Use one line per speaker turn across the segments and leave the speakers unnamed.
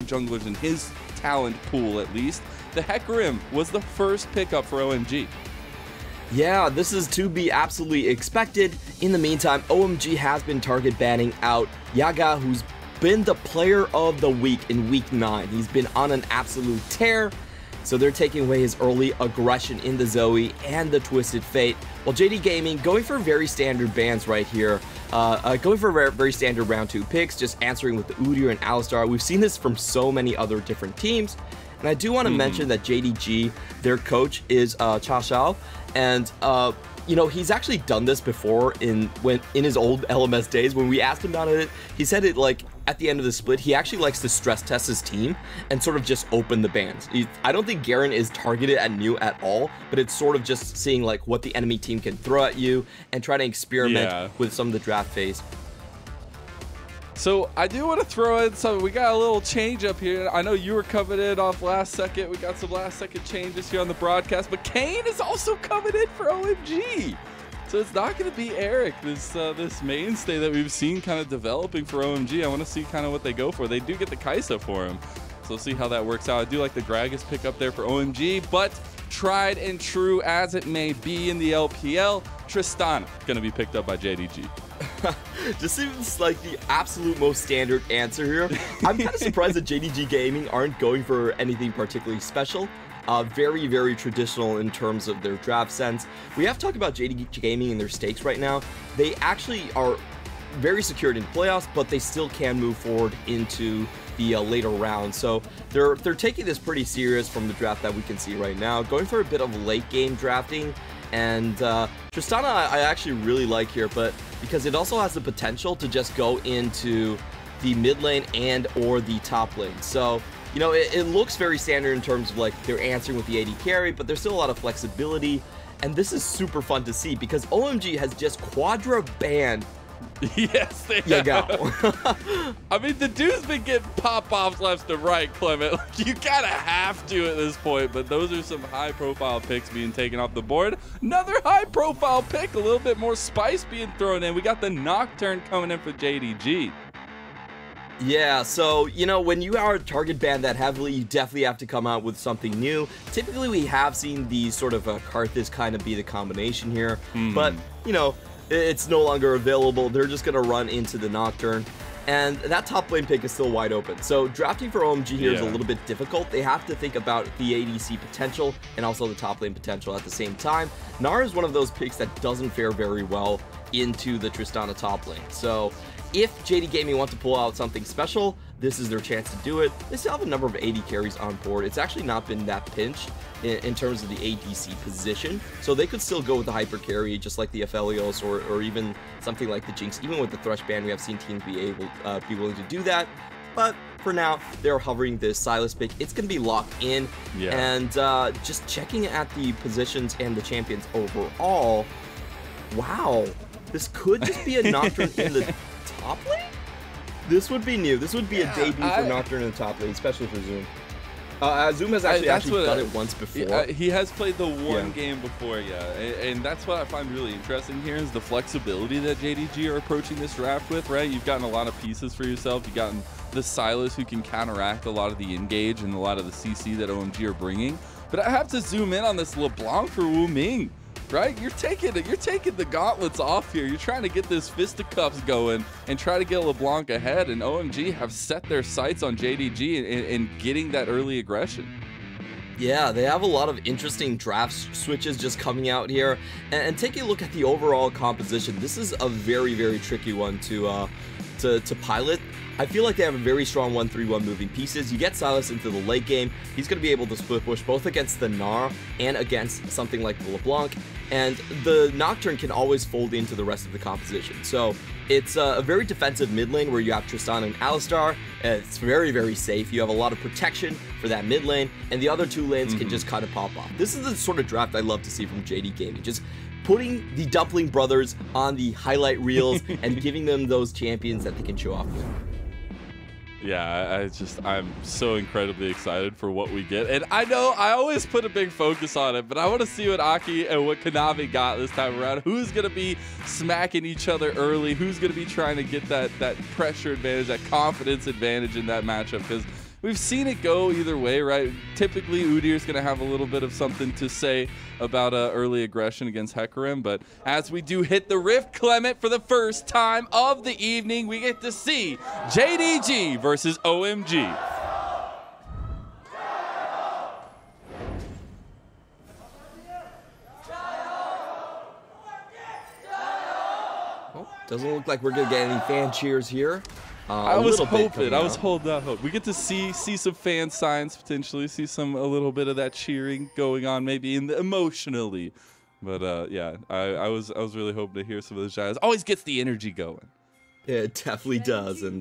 junglers in his talent pool at least. The hecarim was the first pickup for OMG.
Yeah, this is to be absolutely expected. In the meantime, OMG has been target banning out Yagao, who's been the player of the week in week 9. He's been on an absolute tear. So they're taking away his early aggression in the Zoe and the Twisted Fate. While JDG Gaming going for very standard bans right here. Going for very standard round 2 picks, just answering with the Udyr and Alistar. We've seen this from so many other different teams. And I do want to mention that JDG, their coach, is Cha Xiao. And, you know, he's actually done this before in his old LMS days. When we asked him about it, he said it like at the end of the split, he actually likes to stress test his team and sort of just open the bans. I don't think Garen is targeted at new at all, but it's sort of just seeing like what the enemy team can throw at you and trying to experiment with some of the draft phase.
So I do want to throw in some, we got a little change up here. I know you were coming in off last second. We got some last second changes here on the broadcast, but Kane is also coming in for OMG. So it's not going to be Eric, this mainstay that we've seen kind of developing for OMG. I want to see kind of what they go for. They do get the Kaisa for him. So we'll see how that works out. I do like the Gragas pick up there for OMG, but tried and true as it may be in the LPL, Tristana going to be picked up by JDG.
Just seems like the absolute most standard answer here. I'm kind of surprised that JDG Gaming aren't going for anything particularly special. Very, very traditional in terms of their draft sense. We have talked about JDG Gaming and their stakes right now. They actually are very secured in playoffs, but they still can move forward into the later rounds. So they're taking this pretty serious from the draft that we can see right now. Going for a bit of late game drafting. And Tristana I actually really like here, but because it also has the potential to just go into the mid lane and or the top lane. So, you know, it looks very standard in terms of like they're answering with the AD carry, but there's still a lot of flexibility. And this is super fun to see because OMG has just quadra banned
Yes, they
Yagao.
I mean, the dude's been getting pop-offs left and right, Clement. Like, you kind of have to at this point, but those are some high-profile picks being taken off the board. Another high-profile pick, a little bit more spice being thrown in. We got the Nocturne coming in for JDG.
Yeah, so, you know, when you are target banned that heavily, you definitely have to come out with something new. Typically, we have seen these sort of Karthus kind of be the combination here, but, you know, it's no longer available. They're just going to run into the Nocturne, and that top lane pick is still wide open. So drafting for OMG here is a little bit difficult. They have to think about the ADC potential and also the top lane potential at the same time. Gnar is one of those picks that doesn't fare very well into the Tristana top lane. So if JDG Gaming want to pull out something special, this is their chance to do it. They still have a number of AD carries on board. It's actually not been that pinched in terms of the ADC position, so they could still go with the hyper carry just like the Aphelios or even something like the Jinx. Even with the Thresh ban, we have seen teams be willing to do that, but for now they're hovering this Sylas pick. It's going to be locked in, and just checking at the positions and the champions overall, wow, this could just be a Nocturne in the top lane? This would be new. This would be a debut for Nocturne in the top lane, especially for Zoom. Zoom has actually done it once before.
He has played the one game before, and that's what I find really interesting here is the flexibility that JDG are approaching this draft with, right? You've gotten a lot of pieces for yourself. You've gotten the Sylas who can counteract a lot of the engage and a lot of the CC that OMG are bringing. But I have to zoom in on this LeBlanc for Wuming. Right, you're taking the gauntlets off here. You're trying to get this fisticuffs going and try to get LeBlanc ahead. And OMG have set their sights on JDG and getting that early aggression.
Yeah, they have a lot of interesting draft switches just coming out here. And taking a look at the overall composition, this is a very, very tricky one to pilot. I feel like they have a very strong 1-3-1 moving pieces. You get Sylas into the late game, he's going to be able to split push both against the Gnar and against something like the LeBlanc, and the Nocturne can always fold into the rest of the composition. So it's a very defensive mid lane where you have Tristana and Alistar. It's very, very safe. You have a lot of protection for that mid lane, and the other two lanes can just kind of pop off. This is the sort of draft I love to see from JDG Gaming. Just putting the Dumpling brothers on the highlight reels and giving them those champions that they can show off with.
Yeah, I'm so incredibly excited for what we get. And I know I always put a big focus on it, but I want to see what Aki and what Kanavi got this time around. Who's going to be smacking each other early? Who's going to be trying to get that pressure advantage, that confidence advantage in that matchup? Because we've seen it go either way, right? Typically, Udyr's going to have a little bit of something to say about early aggression against hecarim, but as we do hit the Rift, Clement, for the first time of the evening, we get to see JDG versus OMG.
Doesn't look like we're gonna get any fan cheers here.
I was hoping. I was holding out hope. We get to see some fan signs potentially, see a little bit of that cheering going on, maybe emotionally. But yeah, I was really hoping to hear some of those guys. Always gets the energy going.
Yeah, it definitely does. And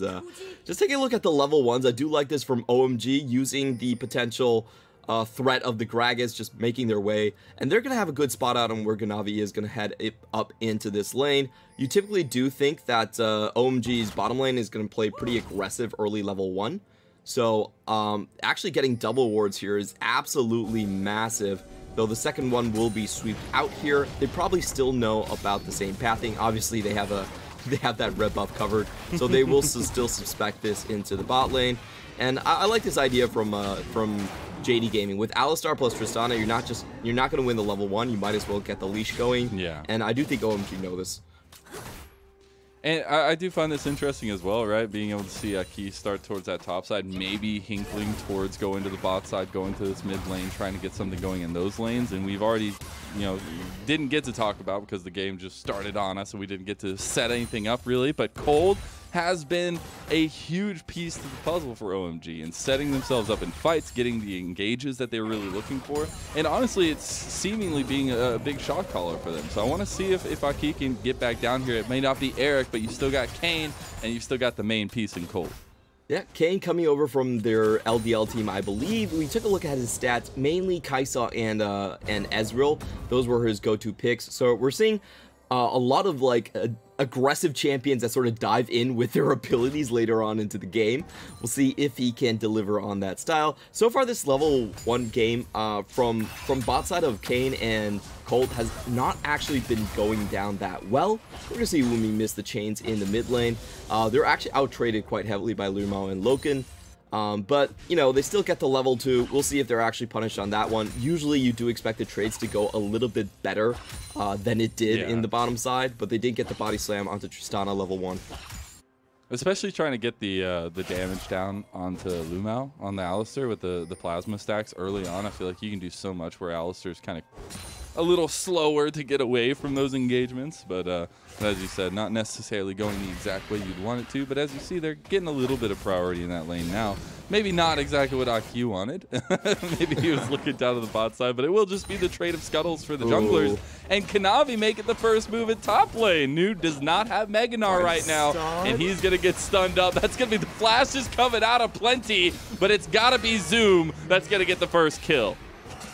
just taking a look at the level 1s, I do like this from OMG, using the potential threat of the Gragas just making their way, and they're going to have a good spot out on where Kanavi is going to head up into this lane. You typically do think that OMG's bottom lane is going to play pretty aggressive early level 1, so actually getting double wards here is absolutely massive, though the second one will be swept out here. They probably still know about the same pathing. Obviously they have that red buff covered, so they will still suspect this into the bot lane. And I like this idea from JD Gaming. With Alistar plus Tristana, you're not going to win the level 1. You might as well get the leash going.
Yeah.
And I do think OMG know this.
And I do find this interesting as well, right? Being able to see Key start towards that top side, maybe hinkling towards going to the bot side, going to this mid lane, trying to get something going in those lanes. And we've already, didn't get to talk about because the game just started on us, so we didn't get to set anything up really. But Cold has been a huge piece to the puzzle for OMG and setting themselves up in fights, getting the engages that they were really looking for, and honestly it's seemingly being a big shot caller for them. So I want to see if Aki can get back down here. It may not be Eric, but you still got Kane and you've still got the main piece in Cold.
Yeah, Kane coming over from their LDL team, I believe. We took a look at his stats, mainly Kaisa and Ezreal. Those were his go-to picks. So we're seeing a lot of aggressive champions that sort of dive in with their abilities later on into the game. We'll see if he can deliver on that style. So far this level 1 game from bot side of Kane and Colt has not actually been going down that well. We're gonna see Wuming miss the chains in the mid lane. They're actually out-traded quite heavily by LvMao and Loken. But, they still get the level 2. We'll see if they're actually punished on that one. Usually you do expect the trades to go a little bit better than it did in the bottom side, but they did get the body slam onto Tristana level 1.
Especially trying to get the damage down onto LvMao on the Alistar with the plasma stacks early on. I feel like you can do so much where Alistar's kind of a little slower to get away from those engagements, but as you said, not necessarily going the exact way you'd want it to. But as you see, they're getting a little bit of priority in that lane now. Maybe not exactly what IQ wanted. Maybe he was looking down to the bot side, but it will just be the trade of scuttles for the junglers. Ooh. And Kanavi making the first move at top lane. Nude does not have Gnar right now, and he's going to get stunned up. That's going to be the flashes coming out of plenty, but it's got to be Zoom that's going to get the first kill.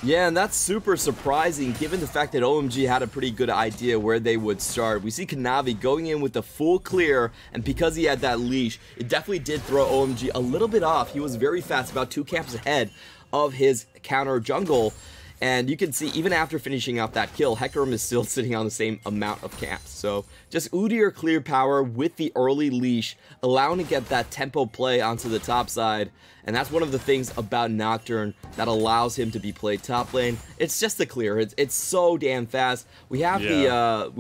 Yeah, and that's super surprising given the fact that OMG had a pretty good idea where they would start. We see Kanavi going in with the full clear, and because he had that leash, it definitely did throw OMG a little bit off. He was very fast, about 2 camps ahead of his counter jungle. And you can see, even after finishing out that kill, hecarim is still sitting on the same amount of camps. So just Udyr clear power with the early leash, allowing to get that tempo play onto the top side. And that's one of the things about Nocturne that allows him to be played top lane. It's just the clear. It's so damn fast. We have the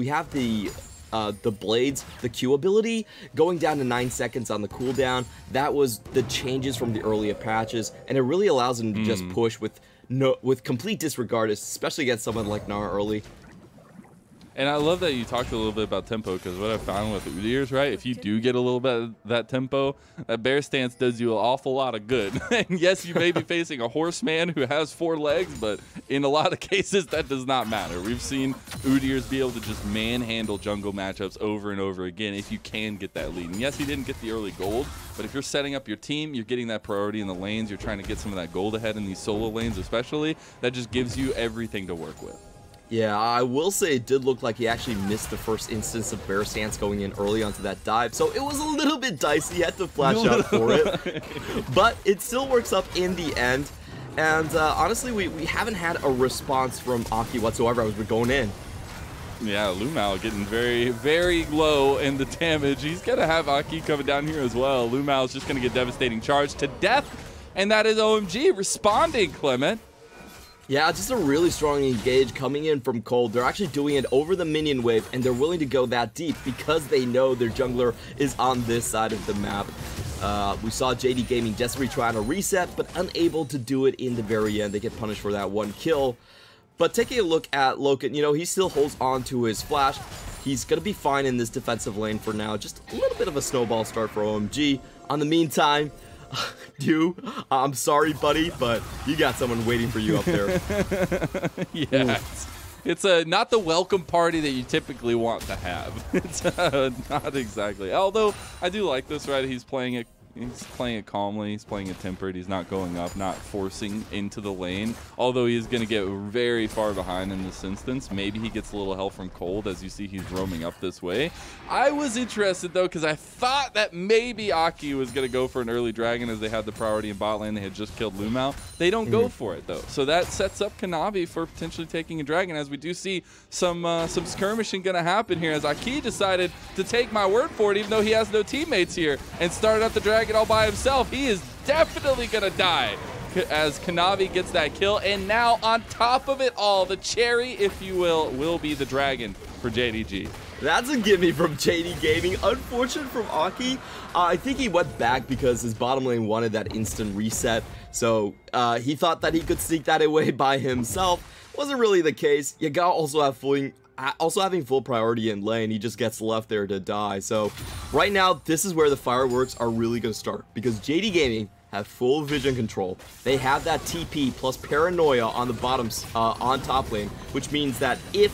blades, the Q ability, going down to 9 seconds on the cooldown. That was the changes from the earlier patches, and it really allows him to just push with complete disregard, especially against someone like Gnar early.
And I love that you talked a little bit about tempo, because what I found with Udyr, right, if you do get a little bit of that tempo, that bear stance does you an awful lot of good. And yes, you may be facing a horseman who has 4 legs, but in a lot of cases, that does not matter. We've seen Udyrs be able to just manhandle jungle matchups over and over again if you can get that lead. And yes, he didn't get the early gold, but if you're setting up your team, you're getting that priority in the lanes, you're trying to get some of that gold ahead in these solo lanes especially, that just gives you everything to work with.
Yeah, I will say it did look like he actually missed the first instance of bear stance going in early onto that dive, so it was a little bit dicey. He had to flash out for it, but it still works up in the end. And honestly, we haven't had a response from Aki whatsoever as we're going in.
Yeah, LvMao getting very, very low in the damage. He's going to have Aki coming down here as well. LvMao is just going to get devastating charge to death. and that is OMG responding, Clement.
Yeah, just a really strong engage coming in from Cold. They're actually doing it over the minion wave, and they're willing to go that deep because they know their jungler is on this side of the map. We saw JD Gaming desperately trying to reset, but unable to do it in the very end. They get punished for that one kill. But taking a look at Loken, you know, he still holds on to his flash. He's going to be fine in this defensive lane for now. Just a little bit of a snowball start for OMG. On the meantime, I'm sorry, buddy, but you got someone waiting for you up there.
Yeah, it's not the welcome party that you typically want to have. It's not exactly. Although I do like this, right? He's playing it calmly. He's playing it tempered. He's not going up, not forcing into the lane. Although he is going to get very far behind in this instance. Maybe he gets a little help from Cold, as you see he's roaming up this way. I was interested though, because I thought that maybe Aki was going to go for an early dragon, as they had the priority in bot lane. They had just killed LvMao. They don't go for it though, so that sets up Kanavi for potentially taking a dragon, as we do see some skirmishing going to happen here, as Aki decided to take my word for it, even though he has no teammates here, and started up the dragon all by himself. He is definitely gonna die, as Kanavi gets that kill, and now on top of it all, the cherry, if you will be the dragon for JDG.
That's a gimme from JD Gaming. Unfortunate from Aki. I think he went back because his bottom lane wanted that instant reset, so he thought that he could sneak that away by himself. Wasn't really the case. Yagao also having full priority in lane. He just gets left there to die. So right now, this is where the fireworks are really going to start, because JD Gaming have full vision control. They have that TP plus paranoia on the bottoms, on top lane, which means that if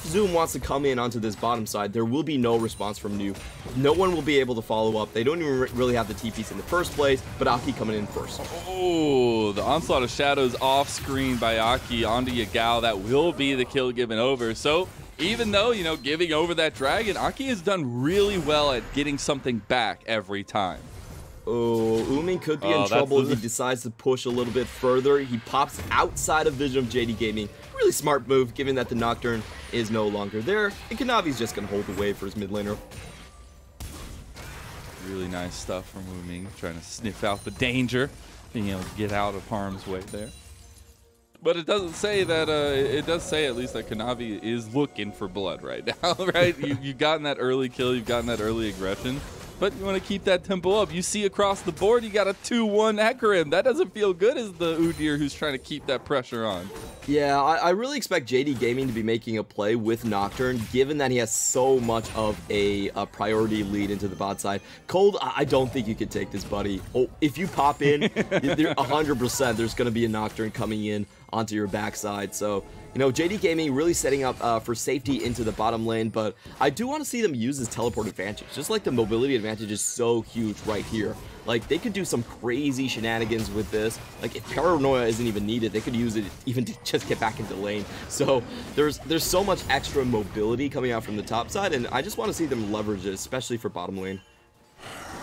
Zoom wants to come in onto this bottom side, there will be no response from New. No one will be able to follow up. They don't even really have the TPs in the first place, but Aki coming in first.
Oh, the onslaught of shadows off screen by Aki onto Yagao. That will be the kill given over. So even though, you know, giving over that dragon, Aki has done really well at getting something back every time.
Oh, Wuming could be in trouble if he decides to push a little bit further. He pops outside of vision of JD Gaming. Really smart move, given that the Nocturne is no longer there, and Kanavi's just going to hold the wave for his mid laner.
Really nice stuff from Wuming, trying to sniff out the danger, being able to get out of harm's way there. But it doesn't say that, it does say at least that Kanavi is looking for blood right now, right? You've gotten that early kill, you've gotten that early aggression. But you want to keep that tempo up. You see across the board, you got a 2-1 hecarim. That doesn't feel good as the Udyr who's trying to keep that pressure on.
Yeah, I really expect JD Gaming to be making a play with Nocturne, given that he has so much of a priority lead into the bot side. Cold, I don't think you can take this, buddy. Oh, if you pop in, 100% there's going to be a Nocturne coming in onto your backside. So, you know, JD Gaming really setting up for safety into the bottom lane, but I do want to see them use this teleport advantage. Just like the mobility advantage is so huge right here. Like, they could do some crazy shenanigans with this. Like, if paranoia isn't even needed, they could use it even to just get back into lane. So there's so much extra mobility coming out from the top side, and I just want to see them leverage it, especially for bottom lane.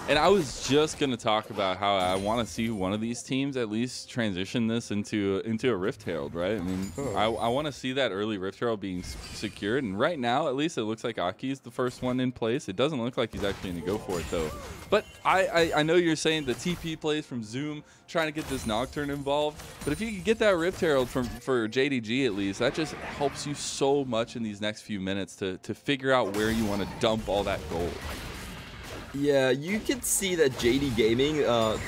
And I was just going to talk about how I want to see one of these teams at least transition this into a Rift Herald, right? I mean, I want to see that early Rift Herald being secured. And right now, at least, it looks like Aki's the first one in place. It doesn't look like he's actually going to go for it, though. But I know you're saying the TP plays from Zoom, trying to get this Nocturne involved. But if you can get that Rift Herald for JDG at least, that just helps you so much in these next few minutes to figure out where you want to dump all that gold.
Yeah, you can see that JD Gaming,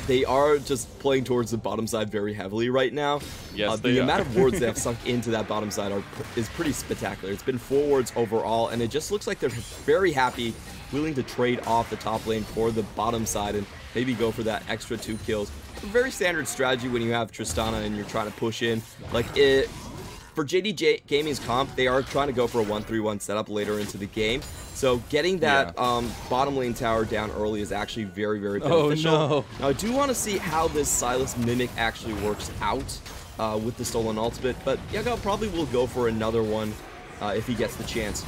they are just playing towards the bottom side very heavily right now.
Yes,
the amount of wards they have sunk into that bottom side is pretty spectacular. It's been 4 wards overall, and it just looks like they're very happy, willing to trade off the top lane for the bottom side and maybe go for that extra 2 kills. A very standard strategy when you have Tristana and you're trying to push in. Like, for JD Gaming's comp, they are trying to go for a 1-3-1 setup later into the game. So getting that bottom lane tower down early is actually very, very beneficial.
Oh, no.
Now, I do want to see how this Sylas Mimic actually works out with the stolen ultimate, but Yagao probably will go for another one if he gets the chance.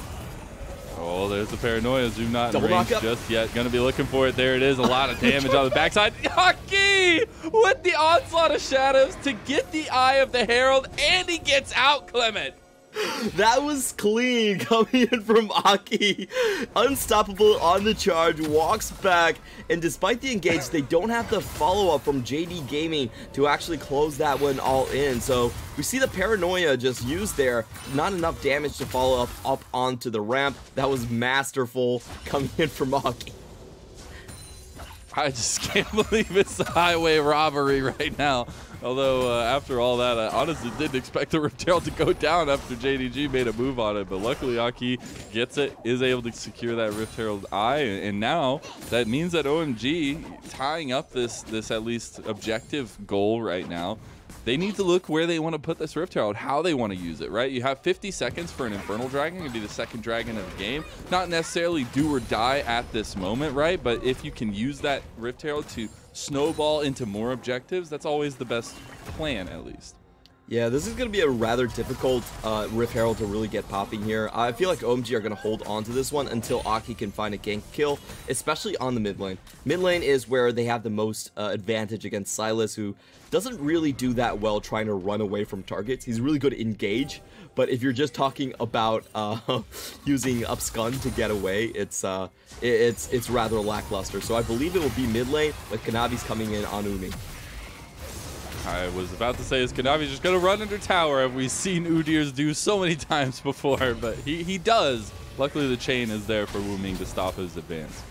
Oh, there's the paranoia. Zoom not in
Double
range just yet. Gonna be looking for it. There it is. A lot of damage on the backside. Aki with the onslaught of shadows to get the eye of the Herald, and he gets out, Clement.
That was clean coming in from Aki. Unstoppable on the charge, walks back, and despite the engage, they don't have the follow-up from JD Gaming to actually close that one all in. So we see the paranoia just used there. Not enough damage to follow up onto the ramp. That was masterful coming in from Aki.
I just can't believe it's a highway robbery right now. Although, after all that, I honestly didn't expect the Rift Herald to go down after JDG made a move on it. But luckily, Aki gets it, is able to secure that Rift Herald eye. And now, that means that OMG, tying up this at least objective goal right now, they need to look where they want to put this Rift Herald, how they want to use it, right? You have 50 seconds for an Infernal Dragon. It could be the second dragon of the game. Not necessarily do or die at this moment, right? But if you can use that Rift Herald to snowball into more objectives, that's always the best plan, at least.
Yeah, this is going to be a rather difficult Rift Herald to really get popping here. I feel like OMG are going to hold on to this one until Aki can find a gank kill, especially on the mid lane. Mid lane is where they have the most advantage against Sylas, who doesn't really do that well trying to run away from targets. He's really good at engage, but if you're just talking about using upskun to get away, it's rather lackluster. So I believe it will be mid lane, but Kanavi's coming in on Wuming.
I was about to say, is Kanavi just going to run under tower? Have we seen Udyrs do so many times before? But he does. Luckily, the chain is there for Wuming to stop his advance.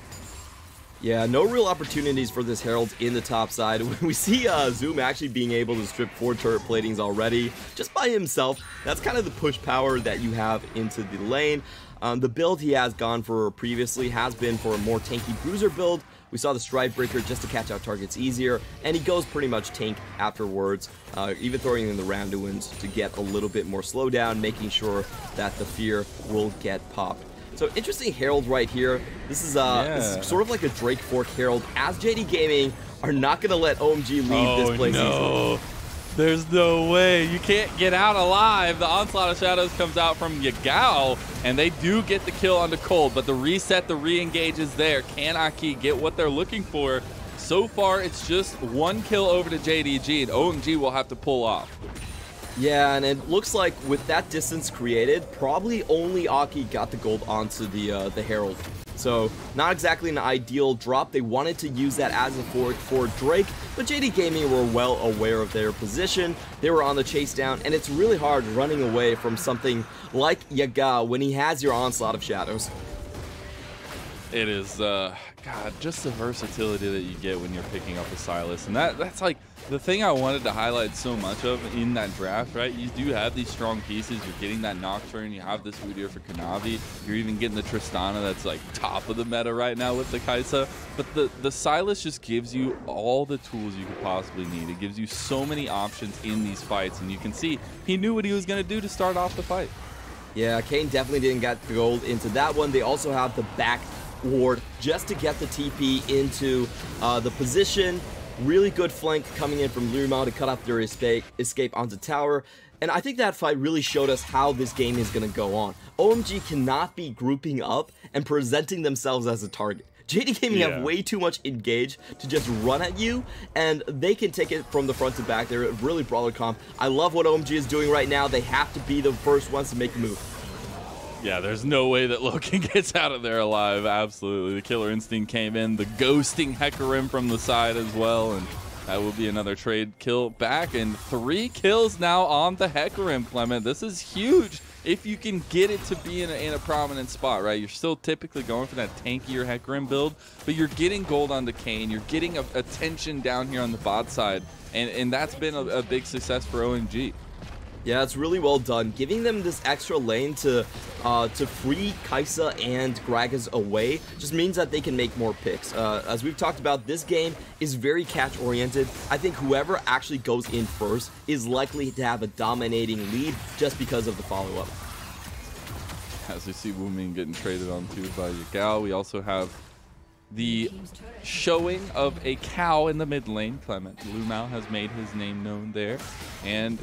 Yeah, no real opportunities for this Herald in the top side. We see Zoom actually being able to strip 4 turret platings already, just by himself. That's kind of the push power that you have into the lane. The build he has gone for previously has been for a more tanky bruiser build. We saw the Stride Breaker just to catch out targets easier, and he goes pretty much tank afterwards, even throwing in the Randuins to get a little bit more slowdown, making sure that the fear will get popped. So interesting Herald right here. This is sort of like a Drake Fork Herald, as JD Gaming are not going to let OMG leave this place easily.
There's no way. You can't get out alive. The Onslaught of Shadows comes out from Yagao, and they do get the kill onto Cold, but the reset, the re-engage is there. Can Aki get what they're looking for? So far, it's just 1 kill over to JDG, and OMG will have to pull off.
Yeah, and it looks like with that distance created, probably only Aki got the gold onto the Herald. So, not exactly an ideal drop. They wanted to use that as a fork for Drake, but JD Gaming were well aware of their position. They were on the chase down, and it's really hard running away from something like Yagao when he has your Onslaught of Shadows.
It is, God, just the versatility that you get when you're picking up a Sylas. And that's like the thing I wanted to highlight so much of in that draft, right? You do have these strong pieces. You're getting that Nocturne. You have this Udyr for Kanavi. You're even getting the Tristana that's like top of the meta right now with the Kaisa. But the Sylas just gives you all the tools you could possibly need. It gives you so many options in these fights. And you can see he knew what he was going to do to start off the fight. Yeah,
Kane definitely didn't get gold into that one. They also have the back ward just to get the TP into the position. Really good flank coming in from LvMao to cut off their escape onto tower. And I think that fight really showed us how this game is going to go on. OMG cannot be grouping up and presenting themselves as a target. JD Gaming have way too much engage to just run at you, and they can take it from the front to back. They're really brawler comp. I love what OMG is doing right now. They have to be the first ones to make the move.
Yeah, there's no way that Loken gets out of there alive. Absolutely. The Killer Instinct came in. The ghosting hecarim from the side as well. And that will be another trade kill back. And 3 kills now on the hecarim, Clement. This is huge if you can get it to be in a prominent spot, right? You're still typically going for that tankier hecarim build, but you're getting gold on the Kane. You're getting attention down here on the bot side. And that's been a big success for OMG.
Yeah, it's really well done. Giving them this extra lane to free Kaisa and Gragas away just means that they can make more picks. As we've talked about, this game is very catch-oriented. I think whoever actually goes in first is likely to have a dominating lead just because of the follow-up.
As we see Wuming getting traded onto by Yagao, we also have the showing of a cow in the mid lane. Clement, LvMao has made his name known there. And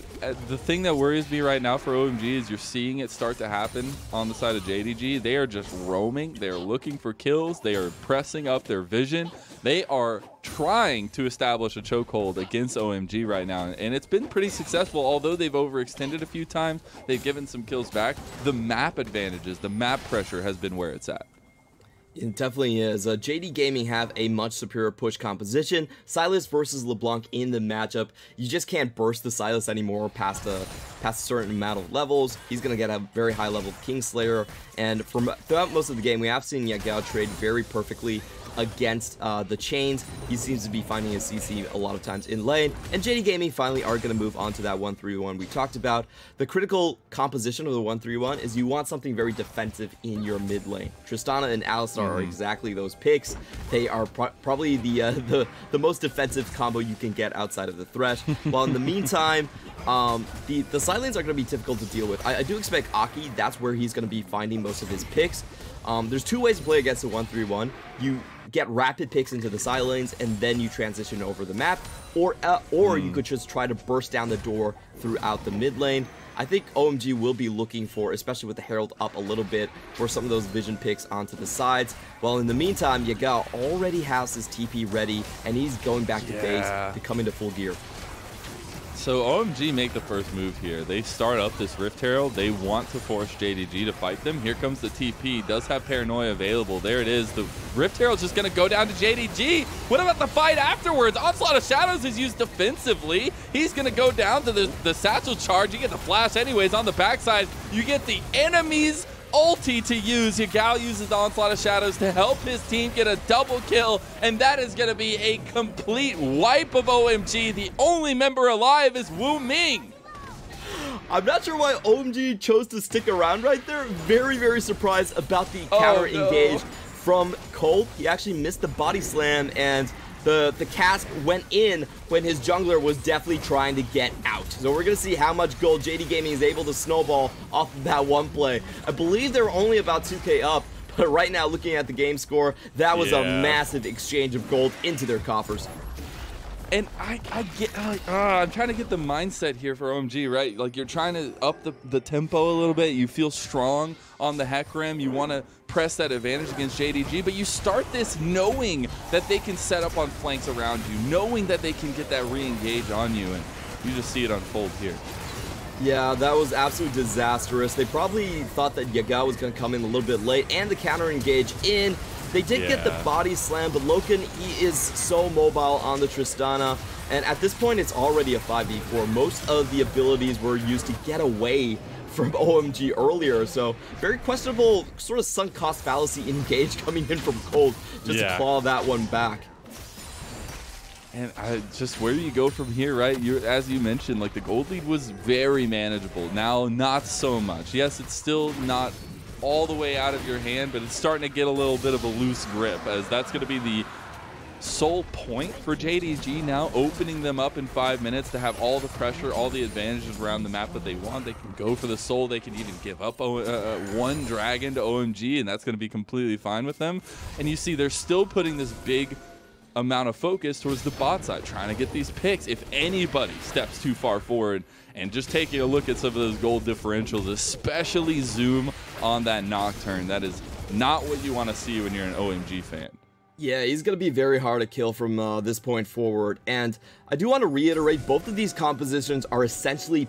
the thing that worries me right now for OMG is you're seeing it start to happen on the side of JDG. They are just roaming. They are looking for kills. They are pressing up their vision. They are trying to establish a chokehold against OMG right now, and it's been pretty successful. Although they've overextended a few times, they've given some kills back. The map advantages, the map pressure has been where it's at.
It definitely is. JD Gaming have a much superior push composition. Sylas versus LeBlanc in the matchup. You just can't burst the Sylas anymore past a certain amount of levels. He's going to get a very high level Kingslayer. And throughout most of the game, we have seen Yagao trade very perfectly against the chains. He seems to be finding his CC a lot of times in lane, and JD Gaming finally are going to move on to that 1-3-1 we talked about. The critical composition of the 1-3-1 is you want something very defensive in your mid lane. Tristana and Alistar are exactly those picks. They are probably the most defensive combo you can get outside of the Thresh. While in the meantime, the side lanes are going to be difficult to deal with. I do expect Aki, that's where he's going to be finding most of his picks. There's two ways to play against the 1-3-1. You get rapid picks into the side lanes, and then you transition over the map, or you could just try to burst down the door throughout the mid lane. I think OMG will be looking for, especially with the Herald up a little bit, for some of those vision picks onto the sides. While in the meantime, Yagao already has his TP ready, and he's going back to base to come into full gear.
So OMG make the first move here. They start up this Rift Herald. They want to force JDG to fight them. Here comes the TP. Does have Paranoia available. There it is. The Rift Herald's just going to go down to JDG. What about the fight afterwards? Onslaught of Shadows is used defensively. He's going to go down to the Satchel Charge. You get the flash anyways on the backside. You get the enemy's ulti to use. Yagao uses the Onslaught of Shadows to help his team get a double kill, and that is going to be a complete wipe of OMG. The only member alive is Wuming.
I'm not sure why OMG chose to stick around right there. Very, very surprised about the counter engage from Colt. He actually missed the body slam, and the cast went in when his jungler was definitely trying to get out. So we're going to see how much gold JD Gaming is able to snowball off of that one play. I believe they're only about 2k up, but right now, looking at the game score, that was a massive exchange of gold into their coffers.
And I'm trying to get the mindset here for OMG, right? Like, you're trying to up the tempo a little bit. You feel strong on the hecarim. You want to press that advantage against JDG, but you start this knowing that they can set up on flanks around you, knowing that they can get that re-engage on you, and you just see it unfold here.
Yeah, that was absolutely disastrous. They probably thought that Yagao was going to come in a little bit late, and the counter engage in. They did get the body slam, but Loken, he is so mobile on the Tristana, and at this point, it's already a 5v4. Most of the abilities were used to get away from OMG earlier, so very questionable sort of sunk cost fallacy engage coming in from Cold just to claw that one back.
And just where do you go from here, right? As you mentioned, like, the gold lead was very manageable. Now, not so much. Yes, it's still not all the way out of your hand, but it's starting to get a little bit of a loose grip, as that's going to be the sole point for JDG now, opening them up in 5 minutes to have all the pressure, all the advantages around the map that they want. They can go for the soul. They can even give up one dragon to OMG, and that's going to be completely fine with them. And you see they're still putting this big amount of focus towards the bot side, trying to get these picks. If anybody steps too far forward, and just taking a look at some of those gold differentials, especially zoom on that Nocturne, that is not what you want to see when you're an OMG fan.
Yeah, he's going to be very hard to kill from this point forward, and I do want to reiterate, both of these compositions are essentially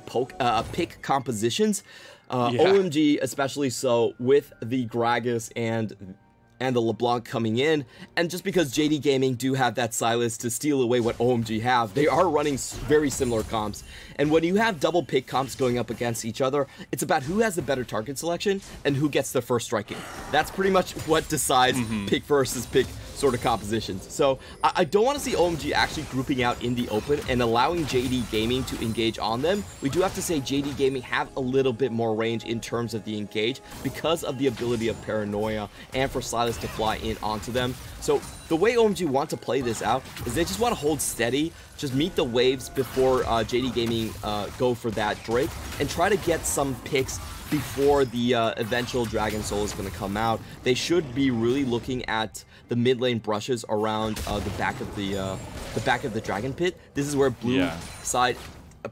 pick compositions. OMG especially so, with the Gragas and the LeBlanc coming in, and just because JD Gaming do have that Sylas to steal away what OMG have, they are running very similar comps. And when you have double pick comps going up against each other, it's about who has the better target selection and who gets the first striking. That's pretty much what decides pick versus pick sort of compositions. So I don't want to see OMG actually grouping out in the open and allowing JD Gaming to engage on them. We do have to say JD Gaming have a little bit more range in terms of the engage because of the ability of Paranoia and for Sylas to fly in onto them. So the way OMG want to play this out is they just want to hold steady, just meet the waves before JD Gaming go for that Drake, and try to get some picks before the eventual Dragon Soul is going to come out. They should be really looking at the mid lane brushes around the back of the Dragon Pit. This is where blue side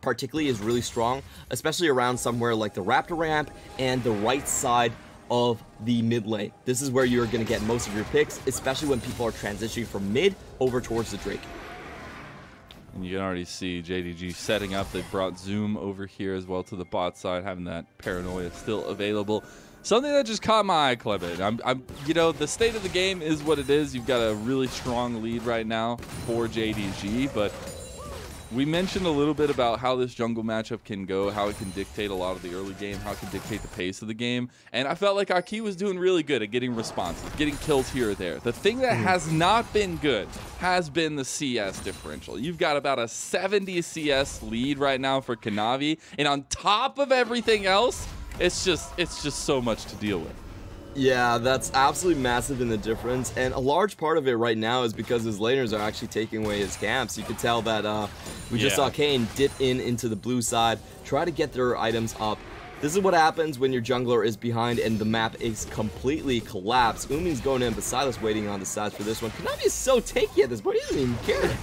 particularly is really strong, especially around somewhere like the Raptor ramp and the right side of the mid lane. This is where you're going to get most of your picks, especially when people are transitioning from mid over towards the Drake.
And you can already see JDG setting up. They brought Zoom over here as well to the bot side, having that paranoia still available. Something that just caught my eye, Clement. You know, the state of the game is what it is. You've got a really strong lead right now for JDG, but we mentioned a little bit about how this jungle matchup can go, how it can dictate a lot of the early game, how it can dictate the pace of the game. And I felt like Aki was doing really good at getting responses, getting kills here or there. The thing that has not been good has been the CS differential. You've got about a 70 CS lead right now for Kanavi. And on top of everything else, it's just so much to deal with.
Yeah, that's absolutely massive in the difference, and a large part of it right now is because his laners are actually taking away his camps. You could tell that we just saw Kayn dip into the blue side, try to get their items up. This is what happens when your jungler is behind and the map is completely collapsed. Wuming's going in, but Sylas waiting on the sides for this one. Kanavi is so tanky at this point, he doesn't even care.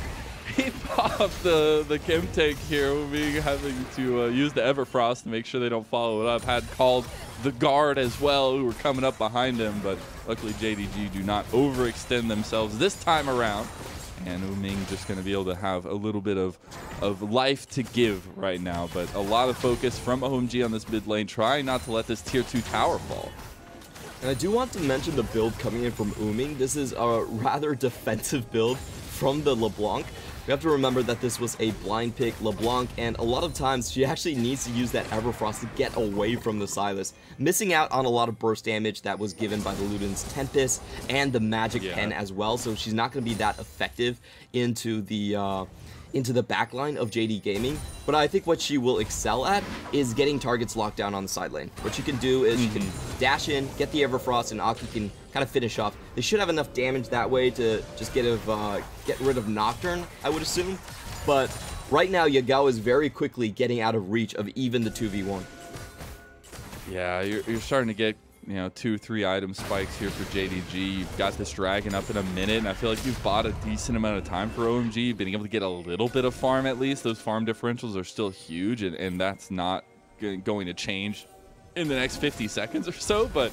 He popped the chem tank here, Wuming having to use the Everfrost to make sure they don't follow it up. Had called the guard as well, who were coming up behind him, but luckily JDG do not overextend themselves this time around. And Wuming just going to be able to have a little bit of life to give right now, but a lot of focus from OMG on this mid lane, trying not to let this tier 2 tower fall.
And I do want to mention the build coming in from Wuming. This is a rather defensive build from the LeBlanc. We have to remember that this was a blind pick LeBlanc, and a lot of times she actually needs to use that Everfrost to get away from the Sylas, missing out on a lot of burst damage that was given by the Luden's Tempest and the Magic Pen as well, so she's not going to be that effective into the backline of JD Gaming. But I think what she will excel at is getting targets locked down on the side lane. What she can do is she can dash in, get the Everfrost, and Aki can kind of finish off. They should have enough damage that way to just get rid of Nocturne, I would assume. But right now, Yagao is very quickly getting out of reach of even the 2v1.
Yeah, you're starting to get, you know, 2-3 item spikes here for JDG. You've got this dragon up in a minute, and I feel like you've bought a decent amount of time for OMG, being able to get a little bit of farm at least. Those farm differentials are still huge, and that's not going to change in the next 50 seconds or so, but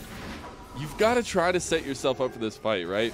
you've got to try to set yourself up for this fight, right?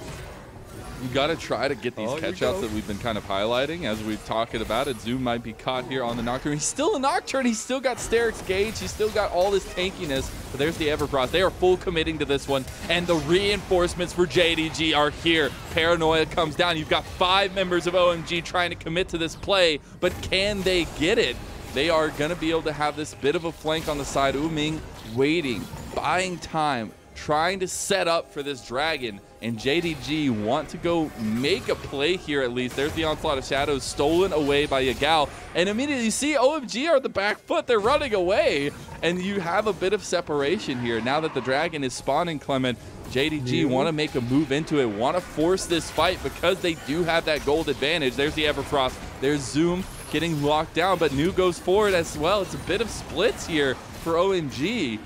You've got to try to get these catch-outs that we've been kind of highlighting as we're talking about it. Zoom might be caught here on the Nocturne. He's still a Nocturne. He's still got Steric's Gauge. He's still got all this tankiness. But there's the Everfrost. They are full committing to this one. And the reinforcements for JDG are here. Paranoia comes down. You've got 5 members of OMG trying to commit to this play. But can they get it? They are going to be able to have this bit of a flank on the side. Wuming waiting, buying time, trying to set up for this dragon, and JDG want to go make a play here at least. There's the Onslaught of Shadows stolen away by Yagao, and immediately you see OMG are the back foot. They're running away, and you have a bit of separation here. Now that the dragon is spawning, Clement, JDG want to make a move into it, want to force this fight because they do have that gold advantage. There's the Everfrost. There's Zoom getting locked down, but Nu goes forward as well. It's a bit of splits here for OMG.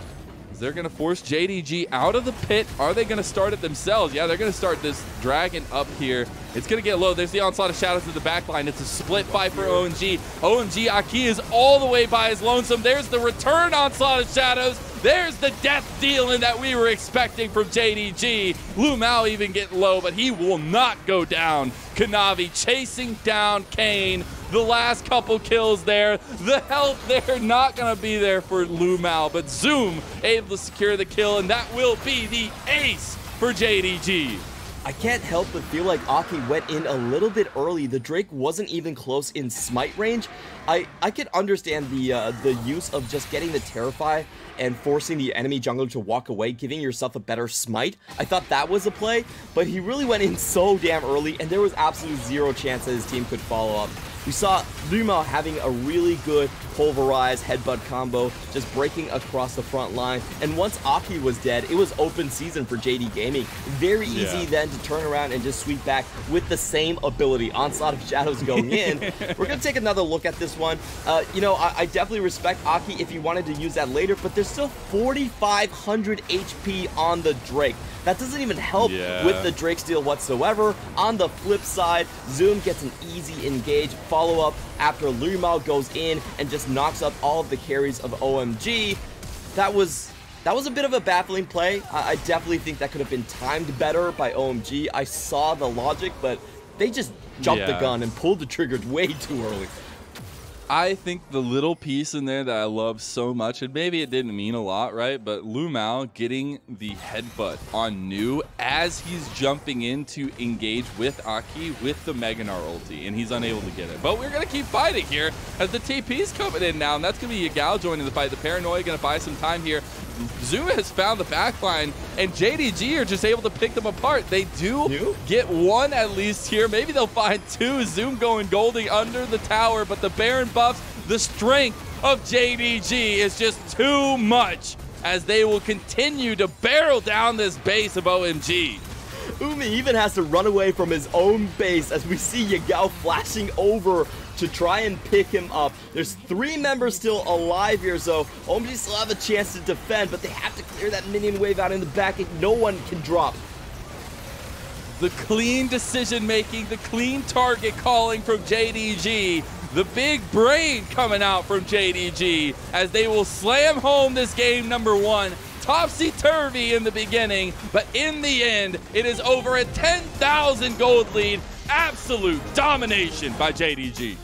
They're going to force JDG out of the pit. Are they going to start it themselves? Yeah, they're going to start this dragon up here. It's going to get low. There's the Onslaught of Shadows to the back line. It's a split fight for OMG. OMG Aki is all the way by his lonesome. There's the return Onslaught of Shadows. There's the death dealing that we were expecting from JDG. LvMao even getting low, but he will not go down. Kanavi chasing down Kayn. The last couple kills there. The health there not going to be there for LvMao, but Zoom able to secure the kill, and that will be the ace for JDG.
I can't help but feel like Aki went in a little bit early. The Drake wasn't even close in smite range. I could understand the use of just getting the Terrify and forcing the enemy jungler to walk away, giving yourself a better smite. I thought that was a play, but he really went in so damn early, and there was absolutely zero chance that his team could follow up. We saw LvMao having a really good pulverized headbutt combo, just breaking across the front line. And once Aki was dead, it was open season for JD Gaming. Very easy then to turn around and just sweep back with the same ability. Onslaught of Shadows going in. We're going to take another look at this one. You know, I definitely respect Aki if you wanted to use that later, but there's still 4,500 HP on the Drake. That doesn't even help with the Drake steal whatsoever. On the flip side, Zoom gets an easy engage follow-up after LvMao goes in and just knocks up all of the carries of OMG. That was a bit of a baffling play. I definitely think that could have been timed better by OMG. I saw the logic, but they just jumped the gun and pulled the trigger way too early.
I think the little piece in there that I love so much, and maybe it didn't mean a lot, right? But LvMao getting the headbutt on Nu as he's jumping in to engage with Aki with the Gnar ulti, and he's unable to get it. But we're going to keep fighting here as the TP's coming in now, and that's going to be Yagao joining the fight. The Paranoia going to buy some time here. Zoom has found the backline, and JDG are just able to pick them apart. They do get one at least here. Maybe they'll find two. Zoom going Golding under the tower, but the Baron buffs, the strength of JDG is just too much as they will continue to barrel down this base of OMG.
Umi even has to run away from his own base as we see Yagao flashing over to try and pick him up. There's 3 members still alive here, so OMG still have a chance to defend, but they have to clear that minion wave out in the back and no one can drop.
The clean decision making, the clean target calling from JDG, the big brain coming out from JDG as they will slam home this game number 1. Topsy-turvy in the beginning, but in the end, it is over a 10,000 gold lead. Absolute domination by JDG.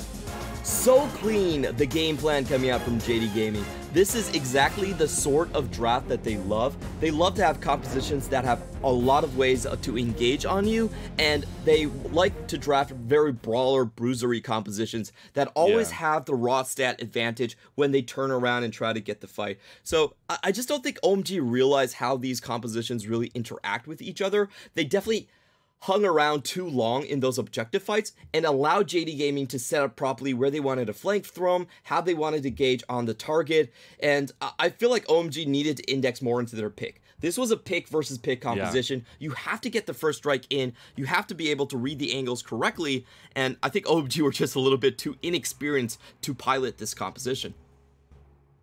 So clean, the game plan coming out from JD Gaming. This is exactly the sort of draft that they love. They love to have compositions that have a lot of ways to engage on you, and they like to draft very brawler, bruisery compositions that always have the raw stat advantage when they turn around and try to get the fight. So I just don't think OMG realize how these compositions really interact with each other. They definitely hung around too long in those objective fights and allowed JD Gaming to set up properly where they wanted to flank throw them, how they wanted to gauge on the target, and I feel like OMG needed to index more into their pick. This was a pick versus pick composition. You have to get the first strike in, you have to be able to read the angles correctly, and I think OMG were just a little bit too inexperienced to pilot this composition.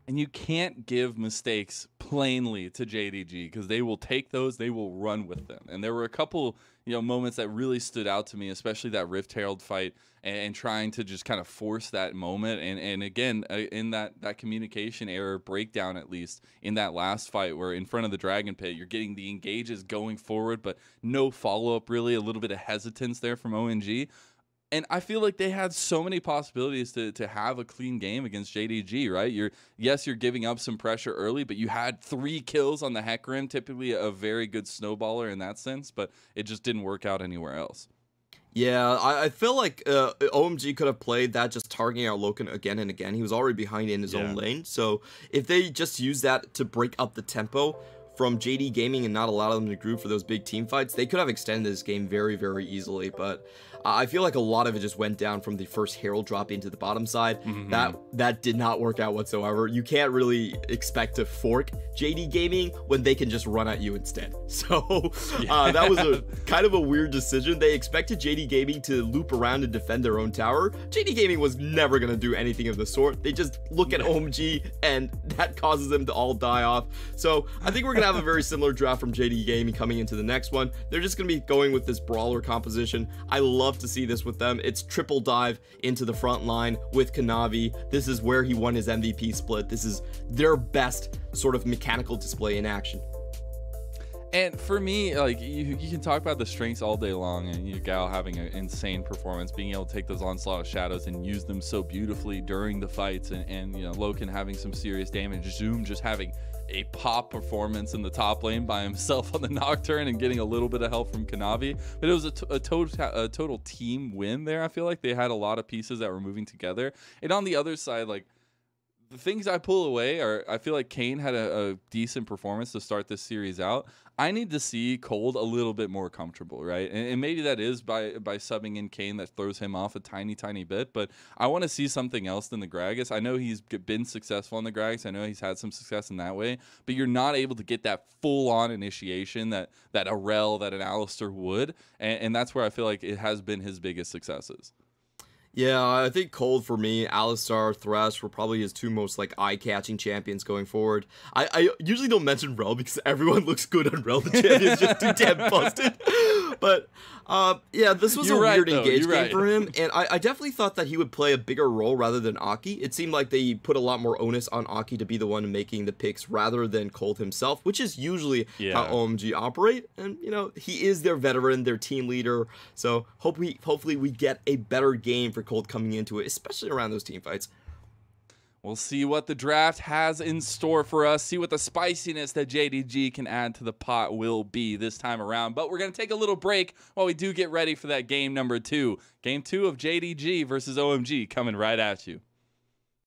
And you can't give mistakes plainly to JDG because they will take those, they will run with them. And there were a couple, moments that really stood out to me, especially that Rift Herald fight and trying to just kind of force that moment. And again, in that communication error breakdown, at least in that last fight where in front of the Dragon Pit, you're getting the engages going forward, but no follow-up really, a little bit of hesitance there from OMG. And I feel like they had so many possibilities to have a clean game against JDG, right? Yes, you're giving up some pressure early, but you had 3 kills on the hecarim, typically a very good snowballer in that sense, but it just didn't work out anywhere else.
Yeah, I feel like OMG could have played that just targeting out Loken again and again. He was already behind in his own lane, so if they just use that to break up the tempo from JD Gaming and not allow them to group for those big team fights, they could have extended this game very, very easily, but I feel like a lot of it just went down from the first Herald drop into the bottom side. That did not work out whatsoever. You can't really expect to fork JD Gaming when they can just run at you instead. So that was a kind of a weird decision. They expected JD Gaming to loop around and defend their own tower. JD Gaming was never going to do anything of the sort. They just look at OMG and that causes them to all die off. So I think we're going to have a very similar draft from JD Gaming coming into the next one. They're just going to be going with this brawler composition. I love to see this with them. It's triple dive into the front line with Kanavi. This is where he won his MVP split. This is their best sort of mechanical display in action.
And for me, like you can talk about the strengths all day long, and Yagao having an insane performance, being able to take those onslaught of shadows and use them so beautifully during the fights, and Loken having some serious damage, Zoom just having a pop performance in the top lane by himself on the Nocturne and getting a little bit of help from Kanavi. But it was a total team win there. I feel like they had a lot of pieces that were moving together. And on the other side, like the things I pull away are, I feel like Kane had a decent performance to start this series out. I need to see Cold a little bit more comfortable, right? And maybe that is by subbing in Kane that throws him off a tiny bit, but I want to see something else than the Gragas. I know he's been successful in the Gragas. I know he's had some success in that way, but you're not able to get that full-on initiation that a Rel, that an Alistar would, and that's where I feel like it has been his biggest successes.
Yeah, I think Cold for me, Alistar, Thresh were probably his two most like eye-catching champions going forward. I usually don't mention Rel because everyone looks good on Rel. The champion's just too damn busted. But yeah, this was weird engage game for him, and I definitely thought that he would play a bigger role rather than Aki. It seemed like they put a lot more onus on Aki to be the one making the picks rather than Cold himself, which is usually how OMG operate. And you know, he is their veteran, their team leader. So hopefully we get a better game for Cold coming into it, especially around those team fights.
We'll see what the draft has in store for us, see what the spiciness that JDG can add to the pot will be this time around. But we're going to take a little break while we do get ready for that game number 2. Game 2 of JDG versus OMG coming right at you.